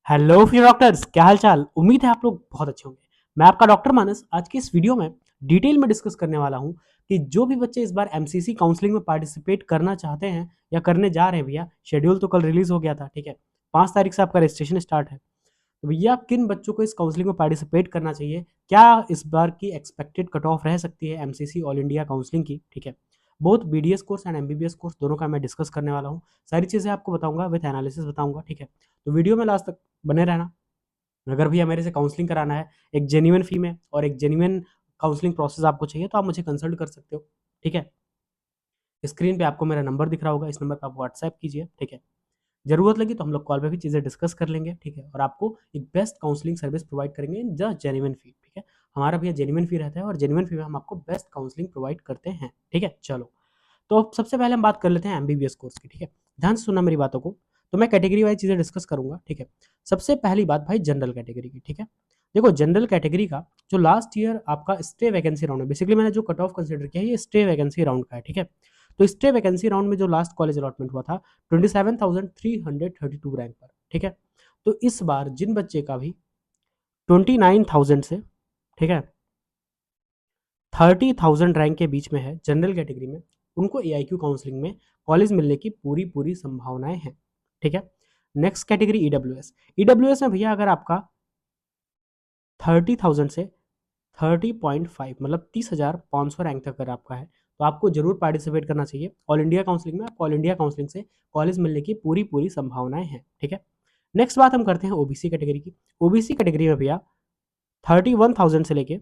Hello free doctors, क्या हाल चाल। उम्मीद है आप लोग बहुत अच्छे होंगे। मैं आपका डॉक्टर मानस आज की इस वीडियो में डिटेल में डिस्कस करने वाला हूं कि जो भी बच्चे इस बार एमसीसी काउंसलिंग में पार्टिसिपेट करना चाहते हैं या करने जा रहे हैं, भैया शेड्यूल तो कल रिलीज हो गया था, ठीक है। 5 तारीख से आपका रजिस्ट्रेशन स्टार्ट है। तो भैया किन बच्चों को इस काउंसलिंग में पार्टिसिपेट करना चाहिए, क्या इस बार की एक्सपेक्टेड कट ऑफ रह सकती है एमसीसी ऑल इंडिया काउंसलिंग की, ठीक है। Both BDS course and MBBS course दोनों का मैं डिस्कस करने वाला हूँ। सारी चीज़ें आपको बताऊंगा, विद एनालिसिस बताऊंगा, ठीक है। तो वीडियो में लास्ट तक बने रहना। अगर भैया मेरे से काउंसलिंग कराना है एक जेन्युइन फी में और एक जेन्युइन काउंसलिंग प्रोसेस आपको चाहिए, तो आप मुझे कंसल्ट कर सकते हो, ठीक है। स्क्रीन पे आपको मेरा नंबर दिख रहा होगा, इस नंबर पे आप व्हाट्सएप कीजिए, ठीक है। जरूरत लगी तो हम लोग कॉल पे भी चीज़ें डिस्कस कर लेंगे, ठीक है। और आपको एक बेस्ट काउंसलिंग सर्विस प्रोवाइड करेंगे इन द जेन्युइन फी, ठीक है। हमारा भैया जेन्युइन फी रहता है और जेन्युइन फी में हम आपको बेस्ट काउंसलिंग प्रोवाइड करते हैं, ठीक है। चलो, तो अब सबसे पहले हम बात कर लेते हैं एमबीबीएस कोर्स की, ठीक है। ध्यान से सुनना मेरी बातों को। तो मैं कैटेगरी वाइज चीज़ें डिस्कस करूंगा, ठीक है। सबसे पहली बात भाई जनरल कैटेगरी की, ठीक है। देखो जनरल कैटेगरी का जो लास्ट ईयर आपका स्टे वैकेंसी राउंड है, बेसिकली मैंने जो कट ऑफ कंसिडर किया है ये स्टे वैकेंसी राउंड का है, ठीक है। तो स्टे वैकेंसी राउंड में जो लास्ट कॉलेज अलॉटमेंट हुआ था 27,332 रैंक पर, ठीक है। तो इस बार जिन बच्चे का भी 29,000 से, ठीक है, 30,000 रैंक के बीच में है जनरल कैटेगरी में, उनको एआईक्यू काउंसलिंग में कॉलेज मिलने की पूरी पूरी संभावनाएं हैं, ठीक है। Next category EWS. ईडब्ल्यूएस में भैया अगर आपका 30,000 से 30.5 मतलब 30,500 रैंक तक अगर आपका है, तो आपको जरूर पार्टिसिपेट करना चाहिए ऑल इंडिया काउंसलिंग में। आपको ऑल इंडिया काउंसलिंग से कॉलेज मिलने की पूरी पूरी संभावनाएं हैं, ठीक है। नेक्स्ट बात हम करते हैं ओबीसी कैटेगरी की। ओबीसी कैटेगरी में भैया 31,000 से लेके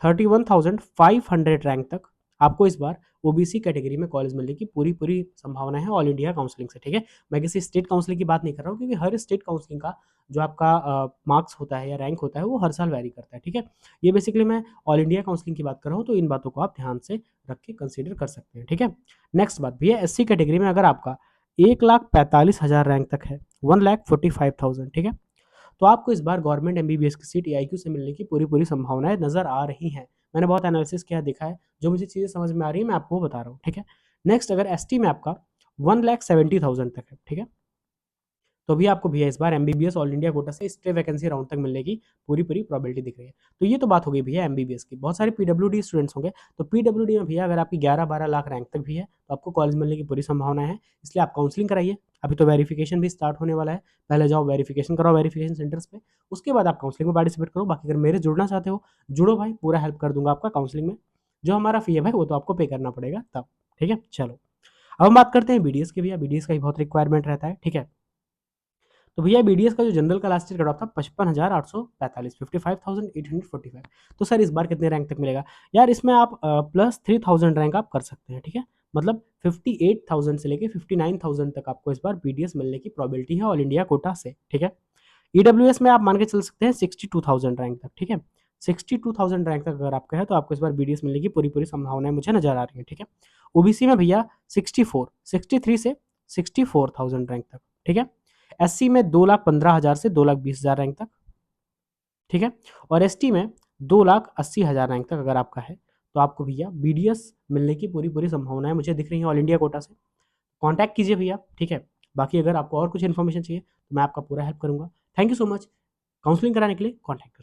31,500 रैंक तक आपको इस बार ओबीसी कैटेगरी में कॉलेज मिलने की पूरी पूरी संभावना है ऑल इंडिया काउंसलिंग से, ठीक है। मैं किसी स्टेट काउंसलिंग की बात नहीं कर रहा हूँ, क्योंकि हर स्टेट काउंसलिंग का जो आपका मार्क्स होता है या रैंक होता है वो हर साल वैरी करता है, ठीक है। ये बेसिकली मैं ऑल इंडिया काउंसलिंग की बात कर रहा हूँ, तो इन बातों को आप ध्यान से रख के कंसिडर कर सकते हैं, ठीक है। नेक्स्ट बात भैया एससी कैटेगरी में अगर आपका 1,45,000 रैंक तक है, 1,45,000, ठीक है, तो आपको इस बार गवर्नमेंट एमबीबीएस की सीट एआईक्यू से मिलने की पूरी पूरी संभावनाएं नजर आ रही हैं। मैंने बहुत एनालिसिस किया, देखा है, जो मुझे चीज़ें समझ में आ रही है मैं आपको बता रहा हूँ, ठीक है। नेक्स्ट अगर एसटी में आपका 1,70,000 तक है, ठीक है, तो भी आपको भैया इस बार एमबीबीएस ऑल इंडिया कोटा से स्टे वैकेंसी राउंड तक मिलने की पूरी पूरी प्रोबेबिलिटी दिख रही है। तो ये तो बात हो गई भैया एमबीबीएस की। बहुत सारे पीडब्ल्यूडी स्टूडेंट्स होंगे, तो पीडब्ल्यूडी में भैया अगर आपकी 11-12 लाख रैंक तक भी है तो आपको कॉलेज मिलने की पूरी संभावना है। इसलिए आप काउंसलिंग कराइए। अभी तो वेरिफिकेशन भी स्टार्ट होने वाला है। पहले जाओ वेरिफिकेशन कराओ वेरिफिकेशन सेंटर्स पे, उसके बाद आप काउंसलिंग में पार्टिसिपेट करो। बाकी अगर मेरे जुड़ना चाहते हो, जुड़ो भाई, पूरा हेल्प कर दूंगा आपका काउंसलिंग में। जो हमारा फी है भाई वो तो आपको पे करना पड़ेगा तब, ठीक है। चलो, अब हम बात करते हैं बीडीएस की। भैया बीडीएस का ही बहुत रिक्वायरमेंट रहता है, ठीक है। तो भैया बीडीएस का जो जनरल का लास्ट ईयर कट ऑफ था 55,845, 55,845। तो सर इस बार कितने रैंक तक मिलेगा यार? इसमें आप प्लस 3,000 रैंक आप कर सकते हैं, ठीक है। मतलब 58,000 से लेके 59,000 तक आपको इस बार बीडीएस मिलने की प्रोबेबिलिटी है ऑल इंडिया कोटा से, ठीक है। ईडब्ल्यूएस में आप मान के चल सकते हैं 62,000 रैंक तक, ठीक है। 62,000 रैंक तक अगर आपका है तो आपको इस बार बीडीएस मिलने की पूरी पूरी संभावनाएं मुझे नजर आ रही है, ठीक है। ओबीसी में भैया 63 से 64,000 रैंक तक, ठीक है। एससी में 2,15,000 से 2,20,000 रैंक तक, ठीक है। और एसटी में 2,80,000 रैंक तक अगर आपका है, तो आपको भैया बीडीएस मिलने की पूरी पूरी संभावनाएं मुझे दिख रही है ऑल इंडिया कोटा से। कांटेक्ट कीजिए भैया, ठीक है। बाकी अगर आपको और कुछ इन्फॉर्मेशन चाहिए तो मैं आपका पूरा हेल्प करूंगा। Thank you so much. Counselling कराने के लिए कॉन्टैक्ट कर सकते हैं।